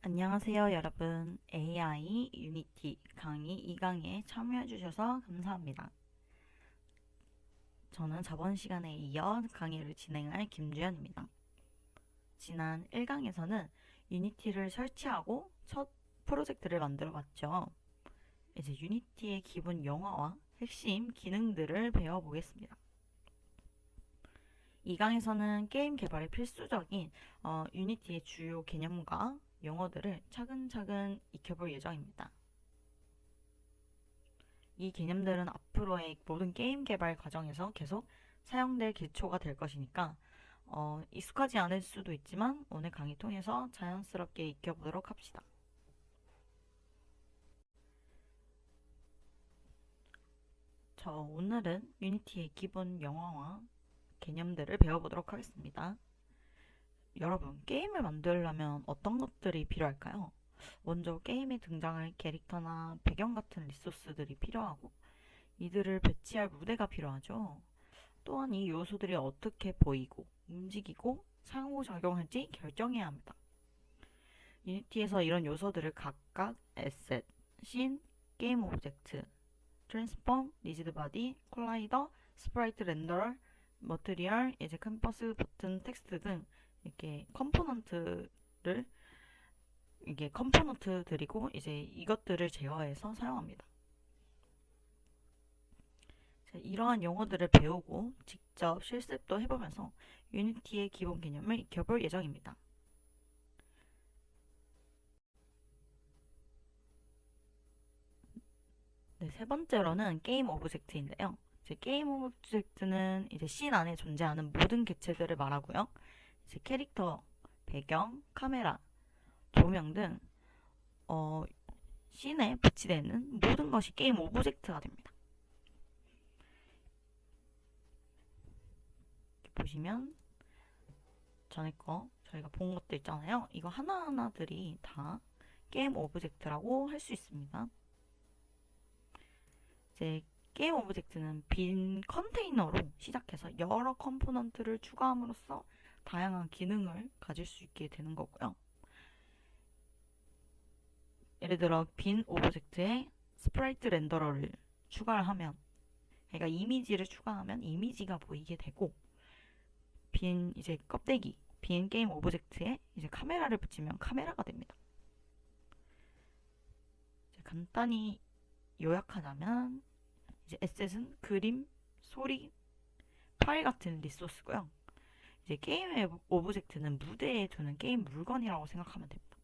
안녕하세요, 여러분. AI 유니티 강의 2강에 참여해 주셔서 감사합니다. 저는 저번 시간에 이어 강의를 진행할 김주현입니다. 지난 1강에서는 유니티를 설치하고 첫 프로젝트를 만들어 봤죠. 이제 유니티의 기본 영어와 핵심 기능들을 배워보겠습니다. 2강에서는 게임 개발에 필수적인 유니티의 주요 개념과 용어들을 차근차근 익혀볼 예정입니다. 이 개념들은 앞으로의 모든 게임 개발 과정에서 계속 사용될 기초가 될 것이니까 익숙하지 않을 수도 있지만 오늘 강의 통해서 자연스럽게 익혀보도록 합시다. 오늘은 유니티의 기본 영어와 개념들을 배워보도록 하겠습니다. 여러분, 게임을 만들려면 어떤 것들이 필요할까요? 먼저 게임에 등장할 캐릭터나 배경 같은 리소스들이 필요하고 이들을 배치할 무대가 필요하죠. 또한 이 요소들이 어떻게 보이고 움직이고 상호작용할지 결정해야 합니다. 유니티에서 이런 요소들을 각각 에셋, 씬, 게임 오브젝트, 트랜스폼, 리지드 바디, 콜라이더, 스프라이트 렌더러, 머티리얼, 이제 캔버스, 버튼, 텍스트 등 이렇게 컴포넌트들이고 이제 이것들을 제어해서 사용합니다. 이러한 용어들을 배우고 직접 실습도 해보면서 유니티의 기본 개념을 익혀볼 예정입니다. 네, 세 번째로는 게임 오브젝트인데요. 이제 게임 오브젝트는 이제 씬 안에 존재하는 모든 객체들을 말하고요. 이제 캐릭터, 배경, 카메라, 조명 등 씬에 배치되는 모든 것이 게임 오브젝트가 됩니다. 보시면 전에 저희가 본 것들 있잖아요. 이거 하나하나들이 다 게임 오브젝트라고 할 수 있습니다. 이제 게임 오브젝트는 빈 컨테이너로 시작해서 여러 컴포넌트를 추가함으로써 다양한 기능을 가질 수 있게 되는 거고요. 예를 들어 빈 오브젝트에 스프라이트 렌더러를 추가를 하면, 그러니까 이미지를 추가하면 이미지가 보이게 되고, 빈 이제 껍데기, 빈 게임 오브젝트에 이제 카메라를 붙이면 카메라가 됩니다. 간단히 요약하자면 이제 에셋은 그림, 소리, 파일 같은 리소스고요. 이제 게임의 오브젝트는 무대에 두는 게임 물건이라고 생각하면 됩니다.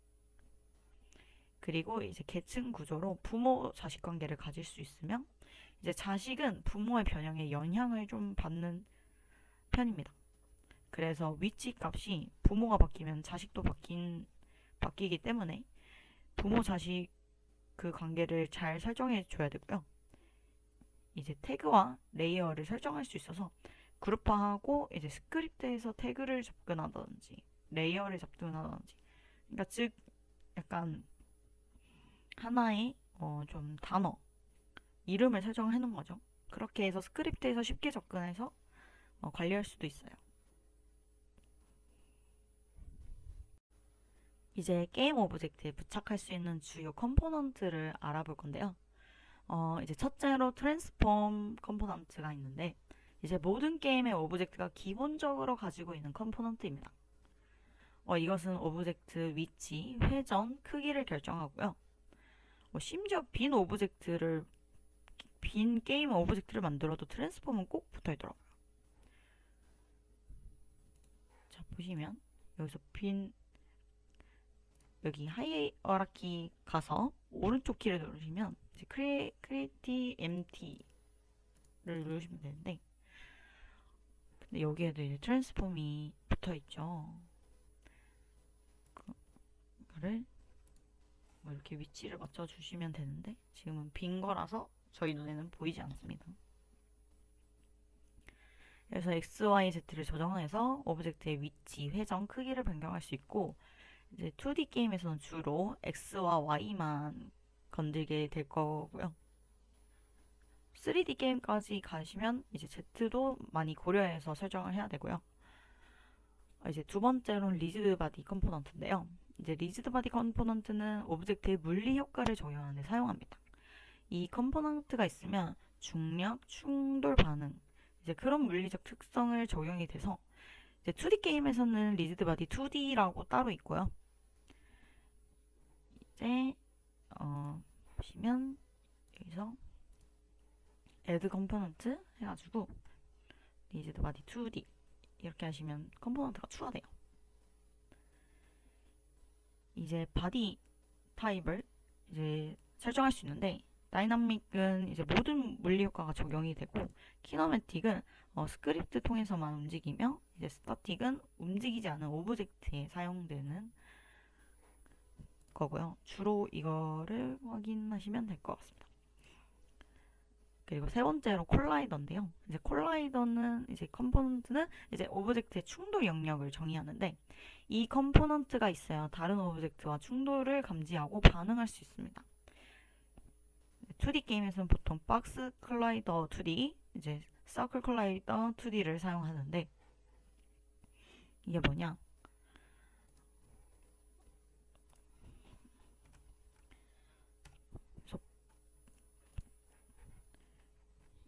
그리고 이제 계층 구조로 부모 자식 관계를 가질 수 있으며 이제 자식은 부모의 변형에 영향을 좀 받는 편입니다. 그래서 위치 값이 부모가 바뀌면 자식도 바뀌기 때문에 부모 자식 그 관계를 잘 설정해 줘야 되고요. 이제 태그와 레이어를 설정할 수 있어서 그룹화하고 이제 스크립트에서 태그를 접근하든지 레이어를 접근하든지, 그러니까 즉 약간 하나의 좀 단어 이름을 설정해 놓은 거죠. 그렇게 해서 스크립트에서 쉽게 접근해서 관리할 수도 있어요. 이제 게임 오브젝트에 부착할 수 있는 주요 컴포넌트를 알아볼 건데요. 이제 첫째로 트랜스폼 컴포넌트가 있는데 이제 모든 게임의 오브젝트가 기본적으로 가지고 있는 컴포넌트입니다. 이것은 오브젝트 위치, 회전, 크기를 결정하고요. 심지어 빈 게임 오브젝트를 만들어도 트랜스폼은 꼭 붙어 있더라고요. 자, 보시면 여기서 여기 하이어라키 가서 오른쪽 키를 누르시면 이제 크리에이티 MT를 누르시면 되는데, 근데 여기에도 이제 트랜스폼이 붙어 있죠. 그거를 뭐 이렇게 위치를 맞춰 주시면 되는데 지금은 빈 거라서 저희 눈에는 보이지 않습니다. 그래서 X, Y, Z를 조정해서 오브젝트의 위치, 회전, 크기를 변경할 수 있고, 이제 2D 게임에서는 주로 X와 Y만 건들게 될 거고요. 3D 게임까지 가시면 이제 Z도 많이 고려해서 설정을 해야 되고요. 이제 두 번째로는 리지드 바디 컴포넌트인데요. 이제 리지드 바디 컴포넌트는 오브젝트의 물리 효과를 적용하는 데 사용합니다. 이 컴포넌트가 있으면 중력, 충돌 반응, 이제 그런 물리적 특성을 적용이 돼서 이제 2D 게임에서는 리지드 바디 2D라고 따로 있고요. 이제 보시면 여기서 add 컴포넌트 해가지고 리지드 바디 2D 이렇게 하시면 컴포넌트가 추가돼요. 이제 바디 타입을 이제 설정할 수 있는데 다이나믹은 이제 모든 물리 효과가 적용이 되고 키너매틱은 스크립트 통해서만 움직이며 이제 스타틱은 움직이지 않은 오브젝트에 사용되는 거고요. 주로 이거를 확인하시면 될 것 같습니다. 그리고 세 번째로 콜라이더인데요. 이제 콜라이더는 이제 컴포넌트는 이제 오브젝트의 충돌 영역을 정의하는데 이 컴포넌트가 있어야 다른 오브젝트와 충돌을 감지하고 반응할 수 있습니다. 2D 게임에서는 보통 박스 콜라이더 2D, 이제 서클 콜라이더 2D를 사용하는데 이게 뭐냐?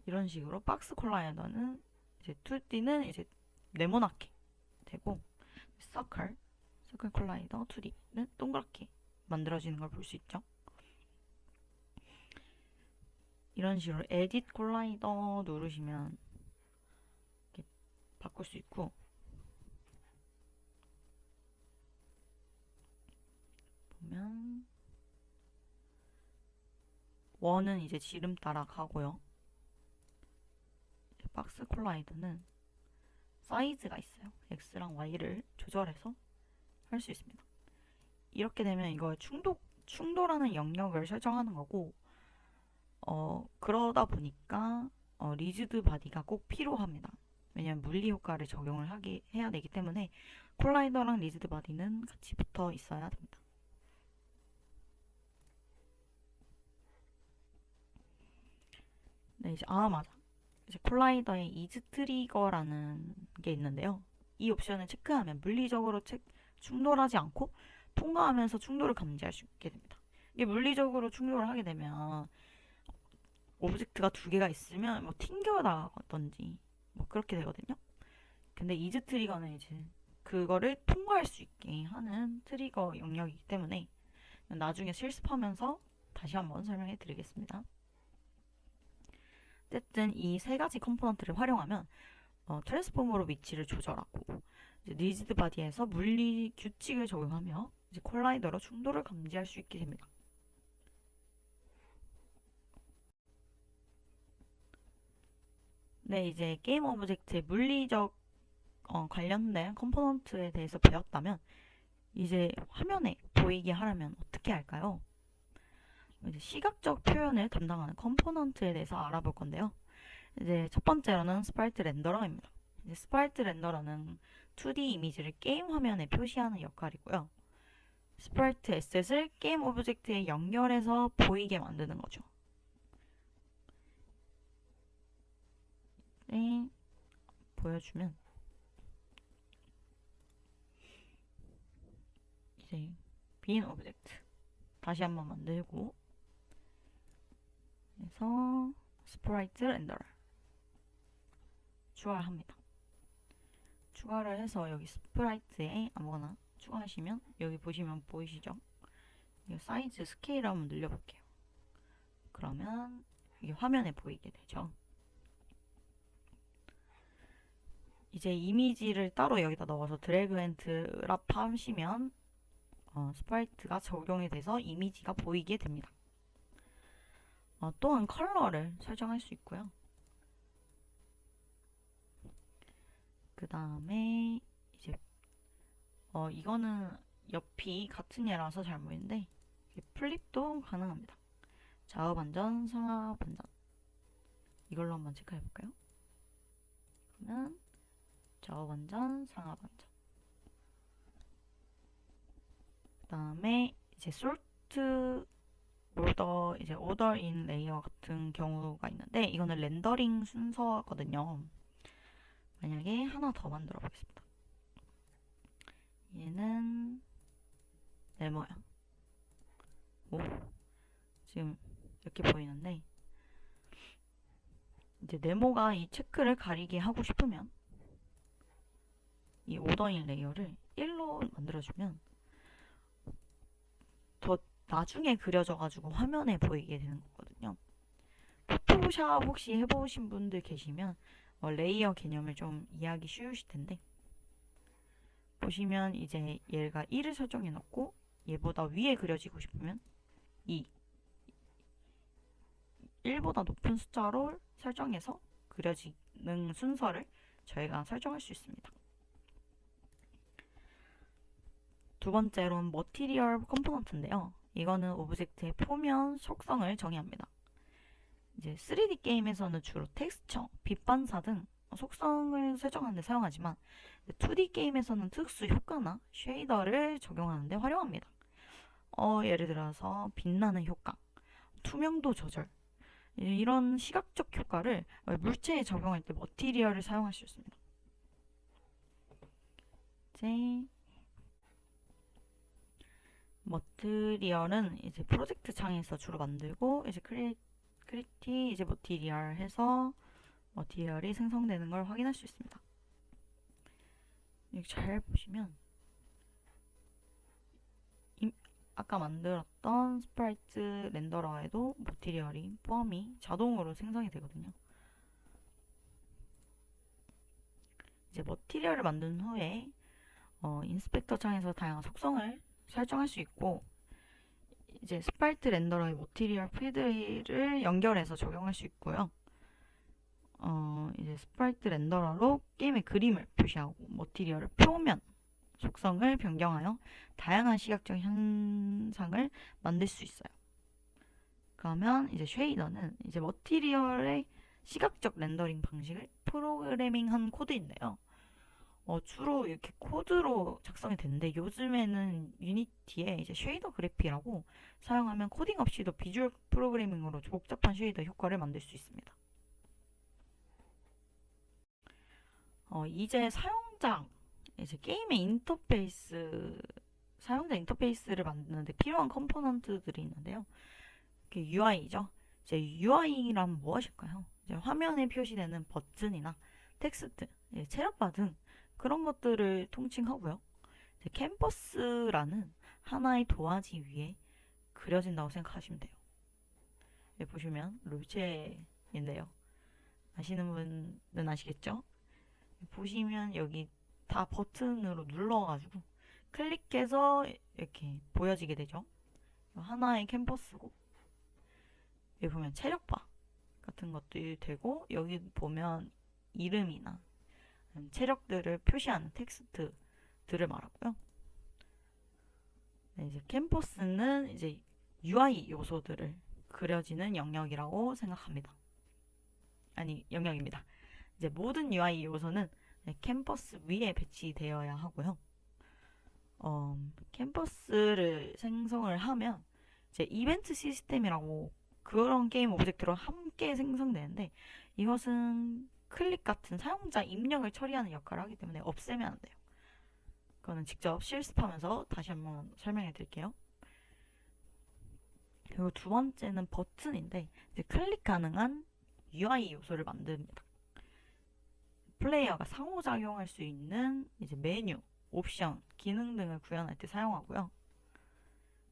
이런 식으로 박스 콜라이더는 이제 2D는 이제 네모나게 되고 서클 콜라이더 2D는 동그랗게 만들어지는 걸 볼 수 있죠. 이런 식으로 에딧 콜라이더 누르시면 이렇게 바꿀 수 있고 보면 원은 이제 지름 따라 가고요. 박스 콜라이더는 사이즈가 있어요. X랑 Y를 조절해서 할 수 있습니다. 이렇게 되면 이걸 충돌하는 영역을 설정하는 거고 그러다 보니까 리지드 바디가 꼭 필요합니다. 왜냐면 물리 효과를 적용을 해야 되기 때문에 콜라이더랑 리지드 바디는 같이 붙어 있어야 됩니다. 네, 이제 맞아. 이제 콜라이더에 이즈 트리거라는 게 있는데요. 이 옵션을 체크하면 물리적으로 충돌하지 않고 통과하면서 충돌을 감지할 수 있게 됩니다. 이게 물리적으로 충돌을 하게 되면 오브젝트가 두 개가 있으면 뭐 튕겨나가던지 뭐 그렇게 되거든요. 근데 이즈 트리거는 이제 그거를 통과할 수 있게 하는 트리거 영역이기 때문에 나중에 실습하면서 다시 한번 설명해 드리겠습니다. 어쨌든 이 세 가지 컴포넌트를 활용하면 트랜스포머로 위치를 조절하고 이제 리지드 바디에서 물리 규칙을 적용하며 이제 콜라이더로 충돌을 감지할 수 있게 됩니다. 네, 이제 게임 오브젝트의 물리적 관련된 컴포넌트에 대해서 배웠다면 이제 화면에 보이게 하려면 어떻게 할까요? 이제 시각적 표현을 담당하는 컴포넌트에 대해서 알아볼 건데요. 이제 첫 번째로는 스프라이트 렌더러입니다. 이제 스프라이트 렌더러는 2D 이미지를 게임 화면에 표시하는 역할이고요. 스프라이트 에셋을 게임 오브젝트에 연결해서 보이게 만드는 거죠. 네, 보여주면 이제 빈 오브젝트 다시 한번 만들고 그래서 스프라이트 렌더러 추가를 합니다. 추가를 해서 여기 스프라이트에 아무거나 추가하시면 여기 보시면 보이시죠? 이 사이즈 스케일 한번 늘려볼게요. 그러면 이게 화면에 보이게 되죠. 이제 이미지를 따로 여기다 넣어서 드래그 앤 드랍 하시면 스프라이트가 적용이 돼서 이미지가 보이게 됩니다. 또한 컬러를 설정할 수 있고요. 그 다음에 이제 이거는 옆이 같은 얘라서 잘 보이는데 플립도 가능합니다. 좌우 반전, 상하 반전 이걸로 한번 체크해 볼까요? 그러면 좌우 반전, 상하 반전. 그 다음에 이제 솔트 몰더 이제 오더 인 레이어 같은 경우가 있는데 이거는 렌더링 순서거든요. 만약에 하나 더 만들어 보겠습니다. 얘는 네모야. 오, 지금 이렇게 보이는데 이제 네모가 이 체크를 가리게 하고 싶으면 이 오더인 레이어를 1로 만들어주면 더 나중에 그려져가지고 화면에 보이게 되는 거거든요. 포토샵 혹시 해보신 분들 계시면 레이어 개념을 좀 이해하기 쉬우실 텐데 보시면 이제 얘가 1을 설정해 놓고 얘보다 위에 그려지고 싶으면 2 1보다 높은 숫자로 설정해서 그려지는 순서를 저희가 설정할 수 있습니다. 두 번째로는 머티리얼 컴포넌트인데요. 이거는 오브젝트의 표면 속성을 정의합니다. 이제 3D 게임에서는 주로 텍스처, 빛 반사 등 속성을 설정하는 데 사용하지만 2D 게임에서는 특수 효과나 쉐이더를 적용하는 데 활용합니다. 예를 들어서 빛나는 효과, 투명도 조절 이런 시각적 효과를 물체에 적용할 때 머티리얼을 사용할 수 있습니다. 이제 머티리얼은 이제 프로젝트 창에서 주로 만들고 이제 크리티 이제 머티리얼 해서 머티리얼이 생성되는 걸 확인할 수 있습니다. 여기 잘 보시면 아까 만들었던 스프라이트 렌더러에도 머티리얼이 포함이 자동으로 생성이 되거든요. 이제 머티리얼을 만든 후에 인스펙터 창에서 다양한 속성을 설정할 수 있고 이제 스프라이트 렌더러의 머티리얼 필드를 연결해서 적용할 수 있고요. 이제 스프라이트 렌더러로 게임의 그림을 표시하고 머티리얼을 표면 속성을 변경하여 다양한 시각적 현상을 만들 수 있어요. 그러면 이제 쉐이더는 이제 머티리얼의 시각적 렌더링 방식을 프로그래밍한 코드인데요. 주로 이렇게 코드로 작성이 되는데 요즘에는 유니티에 이제 쉐이더 그래피라고 사용하면 코딩 없이도 비주얼 프로그래밍으로 복잡한 쉐이더 효과를 만들 수 있습니다. 이제 이제 게임의 사용자 인터페이스를 만드는데 필요한 컴포넌트들이 있는데요. 그게 UI죠. 이제 UI란 무엇일까요? 이제 화면에 표시되는 버튼이나 텍스트, 체력바 등 그런 것들을 통칭하고요. 이제 캔버스라는 하나의 도화지 위에 그려진다고 생각하시면 돼요. 여기 보시면 롤체인데요. 아시는 분은 아시겠죠? 보시면 여기 다 버튼으로 눌러가지고 클릭해서 이렇게 보여지게 되죠. 하나의 캔버스고 여기 보면 체력바 같은 것도 되고 여기 보면 이름이나 체력들을 표시하는 텍스트들을 말하고요. 네, 이제 캔버스는 이제 UI 요소들을 그려지는 영역이라고 생각합니다. 영역입니다. 이제 모든 UI 요소는 캔버스 위에 배치되어야 하고요. 캔버스를 생성을 하면 이제 이벤트 시스템이라고 그런 게임 오브젝트로 함께 생성되는데 이것은 클릭 같은 사용자 입력을 처리하는 역할을 하기 때문에 없애면 안 돼요. 그거는 직접 실습하면서 다시 한번 설명해 드릴게요. 그리고 두 번째는 버튼인데 이제 클릭 가능한 UI 요소를 만듭니다. 플레이어가 상호작용할 수 있는 이제 메뉴, 옵션, 기능 등을 구현할 때 사용하고요.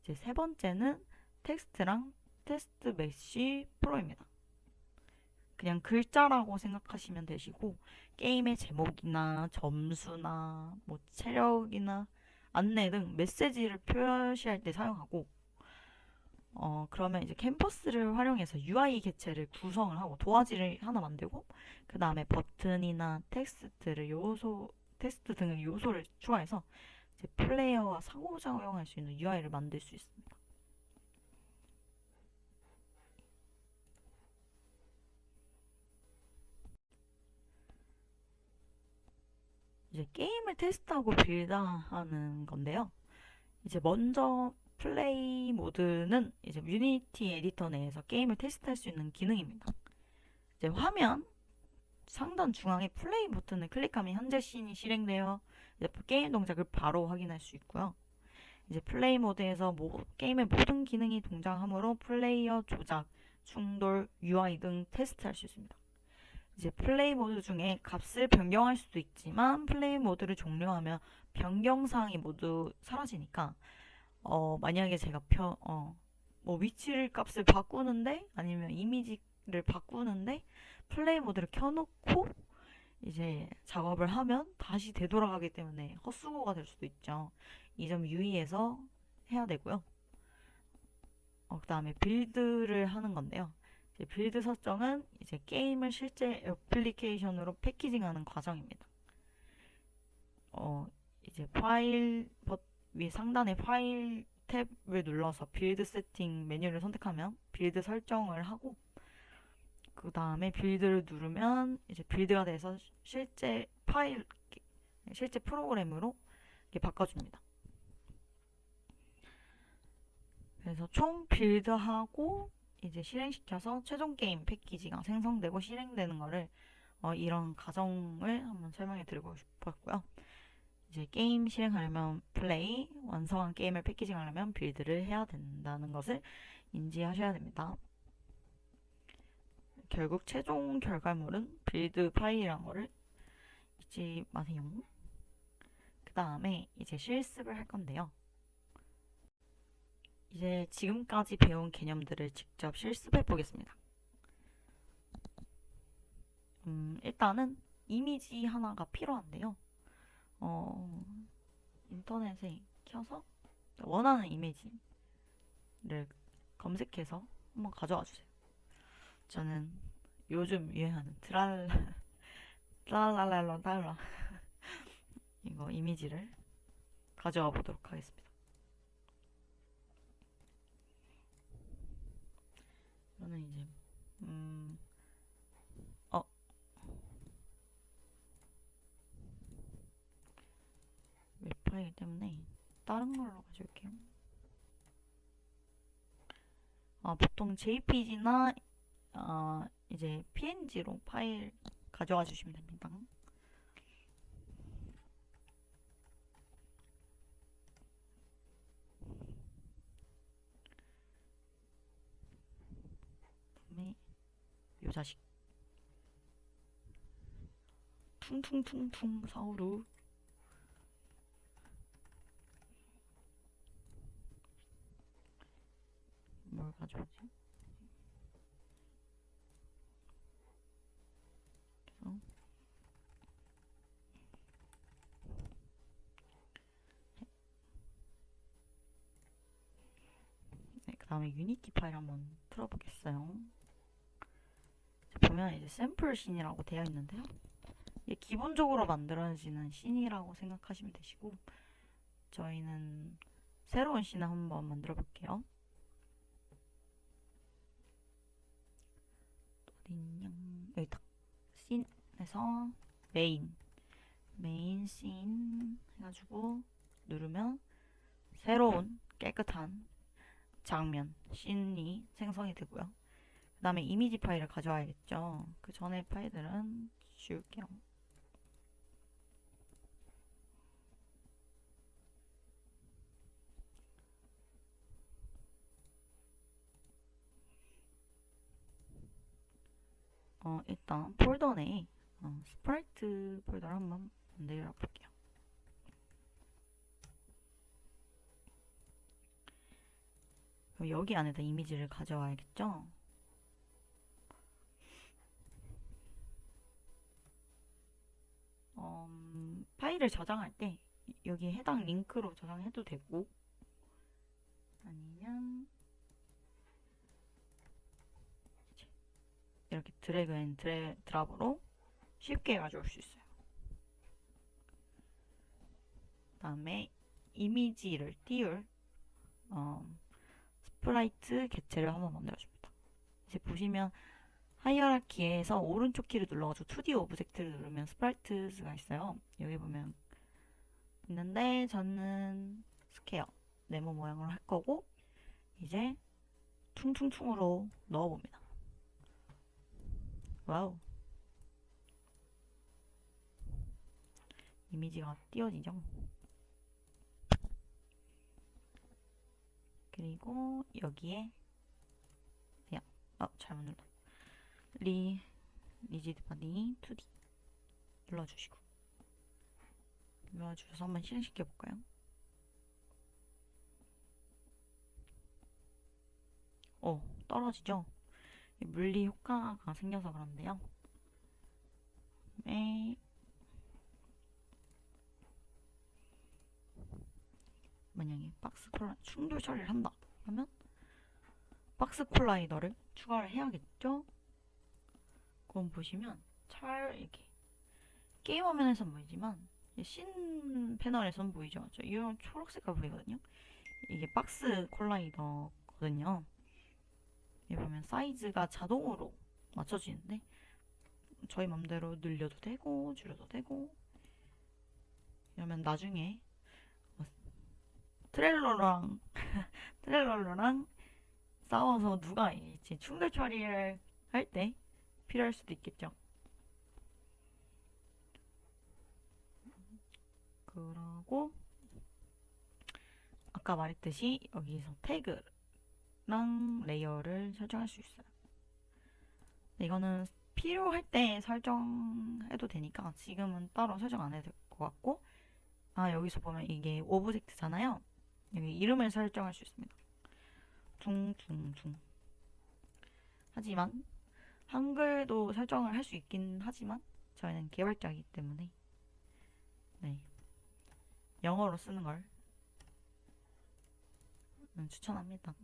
이제 세 번째는 텍스트랑 테스트 메시 프로입니다. 그냥 글자라고 생각하시면 되시고 게임의 제목이나 점수나 뭐 체력이나 안내 등 메시지를 표시할 때 사용하고 그러면 이제 캔버스를 활용해서 UI 개체를 구성을 하고 도화지를 하나 만들고 그 다음에 버튼이나 텍스트 등의 요소를 추가해서 이제 플레이어와 상호작용할 수 있는 UI를 만들 수 있습니다. 이제 게임을 테스트하고 빌드하는 건데요. 이제 먼저 플레이 모드는 이제 유니티 에디터 내에서 게임을 테스트할 수 있는 기능입니다. 이제 화면 상단 중앙에 플레이 버튼을 클릭하면 현재 씬이 실행되어 게임 동작을 바로 확인할 수 있고요. 이제 플레이 모드에서 게임의 모든 기능이 동작하므로 플레이어 조작, 충돌, UI 등 테스트할 수 있습니다. 이제 플레이 모드 중에 값을 변경할 수도 있지만 플레이 모드를 종료하면 변경 사항이 모두 사라지니까 만약에 제가 뭐 위치를 값을 바꾸는데 아니면 이미지를 바꾸는데 플레이 모드를 켜놓고 이제 작업을 하면 다시 되돌아가기 때문에 헛수고가 될 수도 있죠. 이 점 유의해서 해야 되고요. 그 다음에 빌드를 하는 건데요. 이제 빌드 설정은 이제 게임을 실제 애플리케이션으로 패키징하는 과정입니다. 이제 파일 위 상단의 파일 탭을 눌러서 빌드 세팅 메뉴를 선택하면 빌드 설정을 하고 그 다음에 빌드를 누르면 이제 빌드가 돼서 실제 프로그램으로 바꿔줍니다. 그래서 총 빌드하고 이제 실행시켜서 최종 게임 패키지가 생성되고 실행되는 거를 이런 과정을 한번 설명해 드리고 싶었고요. 이제 게임 실행하려면 플레이, 완성한 게임을 패키징하려면 빌드를 해야 된다는 것을 인지하셔야 됩니다. 결국 최종 결과물은 빌드 파일이라는 거를 잊지 마세요. 그 다음에 이제 실습을 할 건데요. 이제 지금까지 배운 개념들을 직접 실습해 보겠습니다. 일단은 이미지 하나가 필요한데요. 인터넷에 켜서 원하는 이미지를 검색해서 한번 가져와 주세요. 저는 요즘 유행하는 트랄랄랄라 이거 이미지를 가져와 보도록 하겠습니다. 저는 이제 웹 파일 때문에 다른 걸로 가져올게요. 보통 JPG나 이제 PNG로 파일 가져와 주시면 됩니다. 그다음에 요 자식 퉁퉁퉁퉁 사우루 뭘 가져오지? 네, 그 다음에 유니티 파일 한번 틀어보겠어요. 보면 이제 샘플 씬이라고 되어 있는데요. 이게 기본적으로 만들어지는 씬이라고 생각하시면 되시고 저희는 새로운 씬을 한번 만들어 볼게요. 어딨냐? 여기다. 씬에서 메인 씬 해가지고 누르면 새로운 깨끗한 장면 씬이 생성이 되고요. 그 다음에 이미지 파일을 가져와야겠죠. 그 전에 파일들은 지울게요. 일단 폴더 내에 스프라이트 폴더를 한번 만들어 볼게요. 그럼 여기 안에다 이미지를 가져와야겠죠. 파일을 저장할 때 여기 해당 링크로 저장해도 되고 아니면 이렇게 드래그 앤 드랍으로 쉽게 가져올 수 있어요. 그 다음에 이미지를 띄울 스프라이트 객체를 한번 만들어줍니다. 이제 보시면 하이어라키에서 오른쪽 키를 눌러가지고 2D 오브젝트를 누르면 스프라이트가 있어요. 여기 보면 있는데 저는 스퀘어 네모 모양으로 할 거고 이제 퉁퉁퉁으로 넣어봅니다. 와우, 이미지가 띄어지죠. 그리고 여기에 그냥 잘못 눌렀다. 리지드 바디 2D 눌러주시고 눌러주셔서 한번 실행시켜 볼까요? 떨어지죠? 물리 효과가 생겨서 그런데요. 만약에 박스 콜라 충돌 처리를 한다 하면 박스 콜라이더를 추가를 해야겠죠? 그럼 보시면 이렇게 게임 화면에선 보이지만 신 패널에선 보이죠? 이런 초록색깔 보이거든요? 이게 박스 콜라이더거든요. 여기 보면 사이즈가 자동으로 맞춰지는데 저희 맘대로 늘려도 되고 줄여도 되고 이러면 나중에 트렐러랑 싸워서 누가 이제 충돌 처리를 할 때 필요할 수도 있겠죠. 그러고 아까 말했듯이 여기서 태그랑 레이어를 설정할 수 있어요. 이거는 필요할 때 설정해도 되니까 지금은 따로 설정 안 해도 될 것 같고, 여기서 보면 이게 오브젝트잖아요. 여기 이름을 설정할 수 있습니다. 둥둥둥. 하지만 한글도 설정을 할 수 있긴 하지만 저희는 개발자이기 때문에 영어로 쓰는 걸 추천합니다.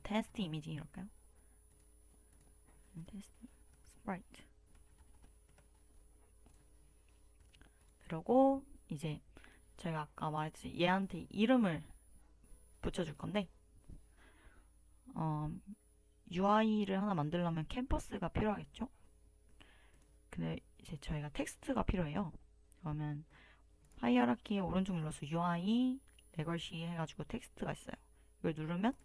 테스트 이미지 이럴까요? 테스트 스프라이트. 그리고 이제 제가 아까 말했듯이 얘한테 이름을 붙여줄 건데 UI를 하나 만들려면 캠퍼스가 필요하겠죠? 근데 이제 저희가 텍스트가 필요해요. 그러면 하이어라키에 오른쪽 눌러서 UI 레거시 해가지고 텍스트가 있어요. 이걸 누르면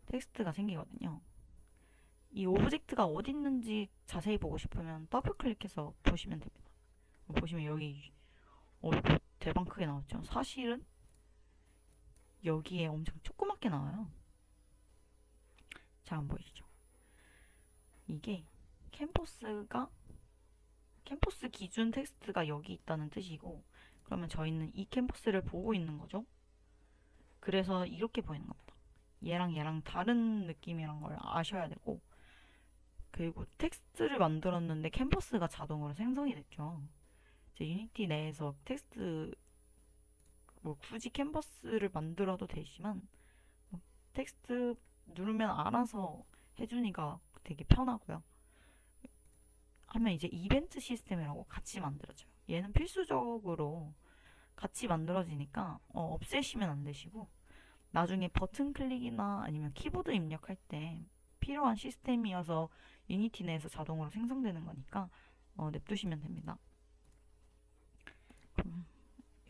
텍스트가 생기거든요. 이 오브젝트가 어디 있는지 자세히 보고 싶으면 더블 클릭해서 보시면 됩니다. 보시면 여기 대박 크게 나왔죠. 사실은 여기에 엄청 조그맣게 나와요. 잘 안 보이시죠? 이게 캠퍼스 기준 텍스트가 여기 있다는 뜻이고, 그러면 저희는 이 캠퍼스를 보고 있는 거죠. 그래서 이렇게 보이는 겁니다. 얘랑 다른 느낌이란 걸 아셔야 되고, 그리고 텍스트를 만들었는데 캠퍼스가 자동으로 생성이 됐죠. 이제 유니티 내에서 텍스트 굳이 캔버스를 만들어도 되지만 텍스트 누르면 알아서 해주니까 되게 편하고요. 하면 이제 이벤트 시스템이라고 같이 만들어져요. 얘는 필수적으로 같이 만들어지니까 없애시면 안 되시고 나중에 버튼 클릭이나 아니면 키보드 입력할 때 필요한 시스템이어서 유니티 내에서 자동으로 생성되는 거니까 냅두시면 됩니다.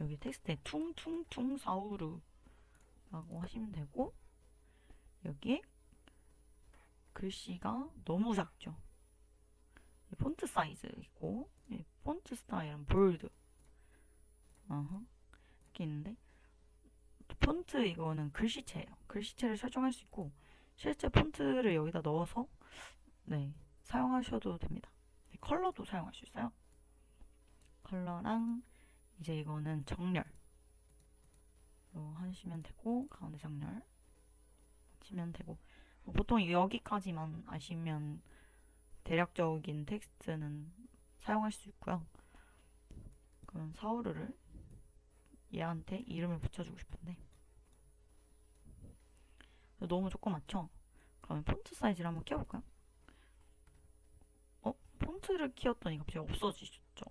여기 텍스트에 퉁퉁퉁 사우르 라고 하시면 되고, 여기에 글씨가 너무 작죠. 폰트 사이즈 있고 폰트 스타일은 볼드 이렇게 있는데, 폰트 이거는 글씨체예요. 글씨체를 설정할 수 있고 실제 폰트를 여기다 넣어서 사용하셔도 됩니다. 컬러도 사용할 수 있어요. 컬러랑 이제 이거는 정렬 하시면 되고, 가운데 정렬 하시면 되고, 보통 여기까지만 아시면 대략적인 텍스트는 사용할 수 있고요. 그럼 사우르를 얘한테 이름을 붙여주고 싶은데 너무 조그맣죠? 그러면 폰트 사이즈를 한번 키워볼까요? 폰트를 키웠더니 갑자기 없어지셨죠?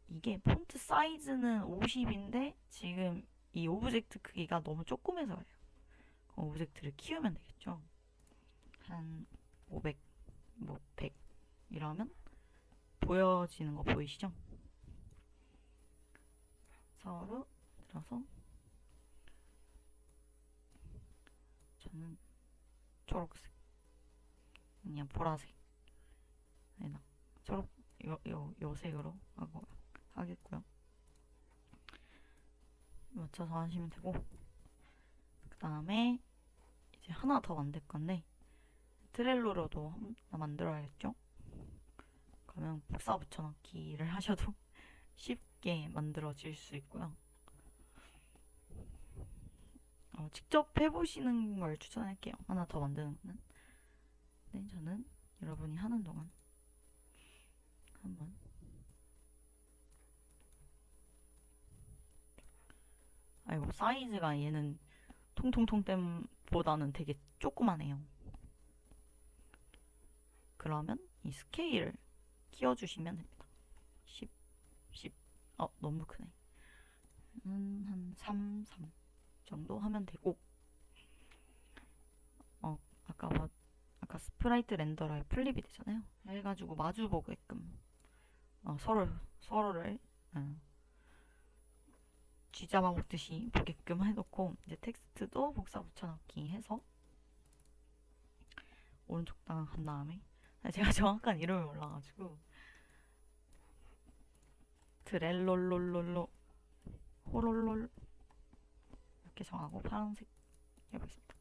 이게 폰트 사이즈는 50인데 지금 이 오브젝트 크기가 너무 조그매서 그래요. 오브젝트를 키우면 되겠죠. 한 500, 100 이러면 보여지는 거 보이시죠? 서로 들어서 저는 초록색 아니야 보라색 아니다 초록 요 색으로 하겠고요. 맞춰서 하시면 되고, 그 다음에 이제 하나 더 만들 건데 트렐로로도 하나 만들어야겠죠? 그러면 복사 붙여넣기를 하셔도 쉽게 만들어질 수 있고요. 직접 해보시는 걸 추천할게요. 하나 더 만드는 거는. 네, 저는 여러분이 하는 동안 한번 아이고 사이즈가 얘는 통통통 땜보다는 되게 조그만해요. 그러면 이 스케일을 키워주시면 됩니다. 10, 10. 너무 크네. 한 3, 3 정도 하면 되고, 아까 스프라이트 렌더러에 플립이 되잖아요. 해가지고 마주 보게끔 서로를 쥐잡아 먹듯이 보게끔 해놓고, 이제 텍스트도 복사 붙여넣기 해서 오른쪽 한 다음에, 제가 정확한 이름을 몰라가지고 트렐롤롤롤로 호롤롤 이렇게 정하고 파란색 해보겠습니다.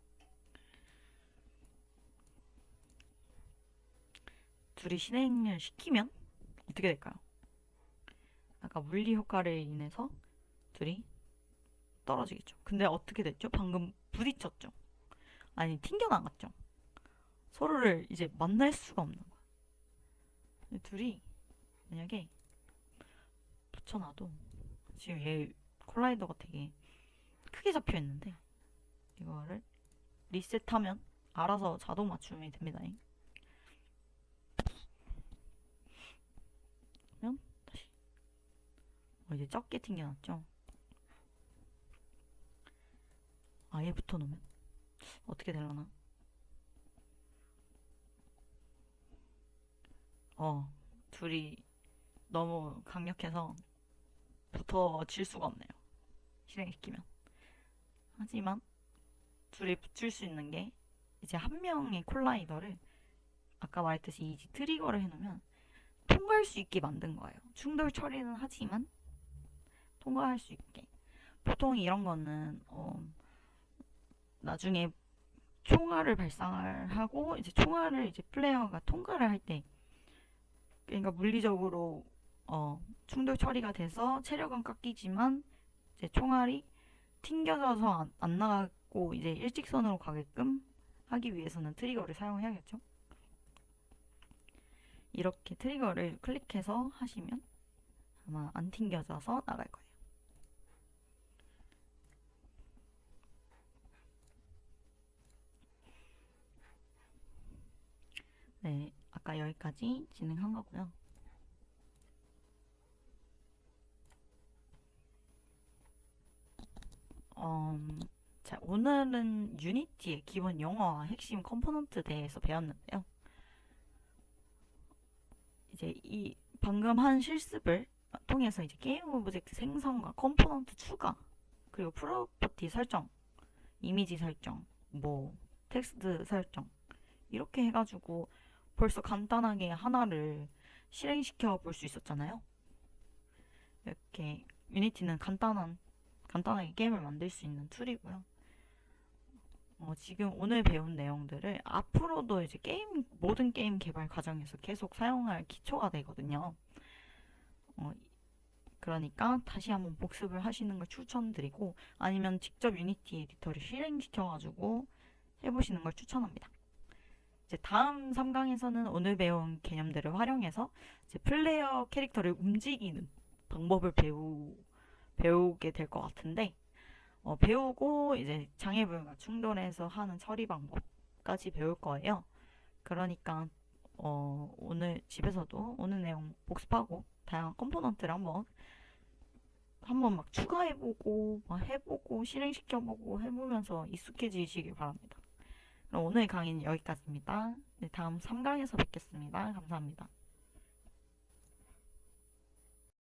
둘이 실행을 시키면 어떻게 될까요? 아까 물리 효과를 인해서 둘이 떨어지겠죠. 근데 어떻게 됐죠? 방금 부딪혔죠. 아니 튕겨나갔죠. 서로를 이제 만날 수가 없는 거야. 둘이 만약에 붙여놔도 지금 얘 콜라이더가 되게 크게 잡혀 있는데 이거를 리셋하면 알아서 자동 맞춤이 됩니다. 그러면 다시 이제 적게 튕겨놨죠. 아예 붙어놓으면 어떻게 되려나? 둘이 너무 강력해서 붙어질 수가 없네요. 실행시키면. 하지만 둘이 붙일 수 있는 게 이제 한 명의 콜라이더를 아까 말했듯이 이지 트리거를 해놓으면 통과할 수 있게 만든 거예요. 충돌 처리는 하지만 통과할 수 있게. 보통 이런 거는 나중에 총알을 발상을 하고 이제 총알을 이제 플레이어가 통과를 할 때, 그러니까 물리적으로 충돌 처리가 돼서 체력은 깎이지만 이제 총알이 튕겨져서 안 나가고 이제 일직선으로 가게끔 하기 위해서는 트리거를 사용해야겠죠. 이렇게 트리거를 클릭해서 하시면 아마 안 튕겨져서 나갈 거예요. 네, 아까 여기까지 진행한 거고요. 자, 오늘은 유니티의 기본 용어와 핵심 컴포넌트 대해서 배웠는데요. 이제 이 방금 한 실습을 통해서 이제 게임 오브젝트 생성과 컴포넌트 추가, 그리고 프로퍼티 설정, 이미지 설정, 텍스트 설정, 이렇게 해가지고 벌써 간단하게 하나를 실행시켜 볼 수 있었잖아요. 이렇게 유니티는 간단하게 게임을 만들 수 있는 툴이고요. 지금 오늘 배운 내용들을 앞으로도 이제 모든 게임 개발 과정에서 계속 사용할 기초가 되거든요. 그러니까 다시 한번 복습을 하시는 걸 추천드리고, 아니면 직접 유니티 에디터를 실행시켜가지고 해보시는 걸 추천합니다. 이제 다음 3강에서는 오늘 배운 개념들을 활용해서 이제 플레이어 캐릭터를 움직이는 방법을 배우게 될 것 같은데, 배우고 이제 장애물과 충돌해서 하는 처리 방법까지 배울 거예요. 그러니까 오늘 집에서도 오늘 내용 복습하고 다양한 컴포넌트를 한번 막 추가해보고 막 해보고 실행시켜보고 해보면서 익숙해지시길 바랍니다. 그럼 오늘 강의는 여기까지입니다. 네, 다음 3강에서 뵙겠습니다. 감사합니다.